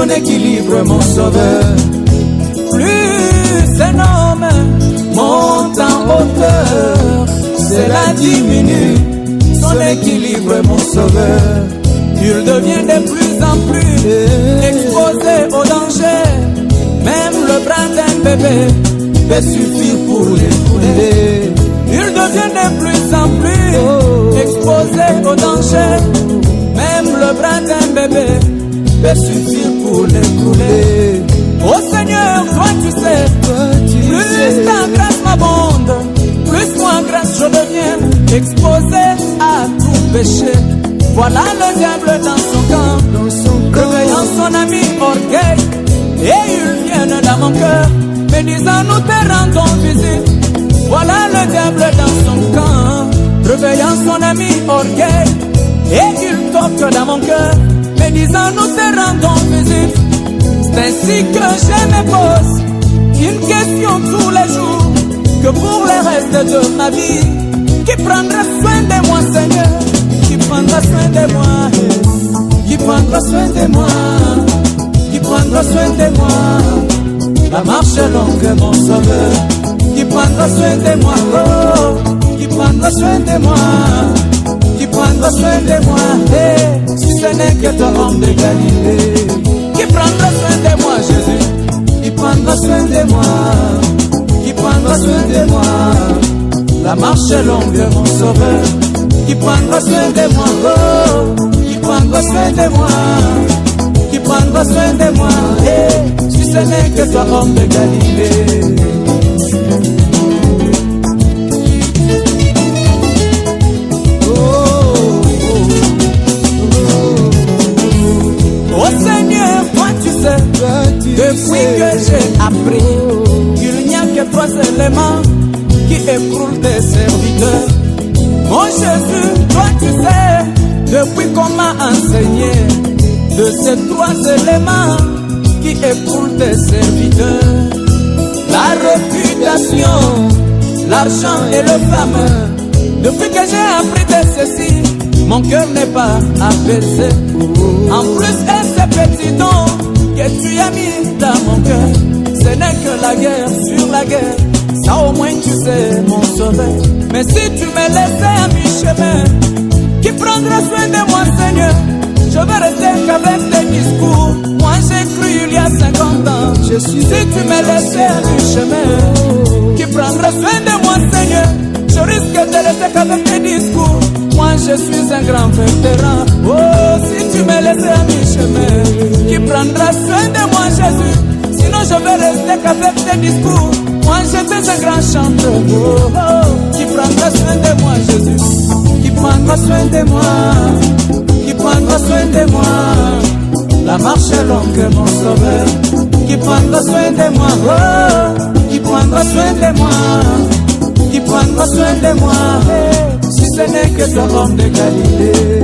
son équilibre, mon sauveur. Plus un homme monte en hauteur, cela diminue son équilibre, mon sauveur. Il devient de plus en plus exposé au danger. Même le bras d'un bébé peut suffire pour l'écouler. Il devient de plus en plus exposé au danger. Même le bras d'un bébé peut suffire pour l'écouler. Oh Seigneur, toi tu sais, plus ta grâce m'abonde, plus moi grâce je deviens exposé à tout péché. Voilà le diable dans son camp, réveillant son ami orgueil. Et ils viennent dans mon cœur, me disant nous te rendons visite. Voilà le diable dans son camp, réveillant son ami orgueil. Et il toque dans mon cœur, me disant nous te rendons visite. C'est ainsi que je me pose une question tous les jours, que pour le reste de ma vie, qui prendra soin de moi, Seigneur? Qui prendra soin de moi? Qui prendra soin de moi? Qui prendra soin de moi? La marche est longue, mon sauveur. Qui prendra soin de moi? Oh, qui prendra soin de moi? Qui prendra soin de moi? Hey, si ce n'est que ton homme de Galilée. Qui prendra soin de moi, Jésus? Qui prendra soin de moi? Qui prendra soin de moi? La marche est longue, mon sauveur. Qui prendra soin de moi? Oh, qui prendra soin de moi? Qui prendra soin de moi? Hey, si ce n'est que toi, homme de Galilée. Oh Seigneur, toi tu sais, depuis que j'ai appris qu'il n'y a que trois éléments qui éprouvent tes serviteurs. Mon Jésus, toi tu sais, depuis qu'on m'a enseigné de ces trois éléments qui éprouvent tes serviteurs. La réputation, l'argent et le fameux. Depuis que j'ai appris de ceci, mon cœur n'est pas apaisé. En plus, ces petits dons que tu as mis dans mon cœur, ce n'est que la guerre sur la guerre. Ça au moins tu sais, mon sauveur. Mais si tu me laissais à mi-chemin, qui prendra soin de moi, Seigneur? Je vais rester qu'avec tes discours. Moi j'ai cru il y a 50 ans. Si tu me laissais à mi-chemin, qui prendra soin de moi, Seigneur? Je risque de rester qu'avec tes discours. Moi je suis un grand vétéran. Oh, si tu me laissais à mi-chemin, qui prendra soin de moi, Jésus? Sinon je vais rester qu'avec tes discours. Moi j'étais un grand chanteur. Oh, oh, qui prendra soin de moi, Jésus? Qui prendra soin de moi? Qui prendra soin de moi? La marche est longue, mon sauveur. Qui prendra soin de moi? Oh, qui prendra soin de moi? Qui prendra soin de moi? Hey, si ce n'est que ton homme de Galilée.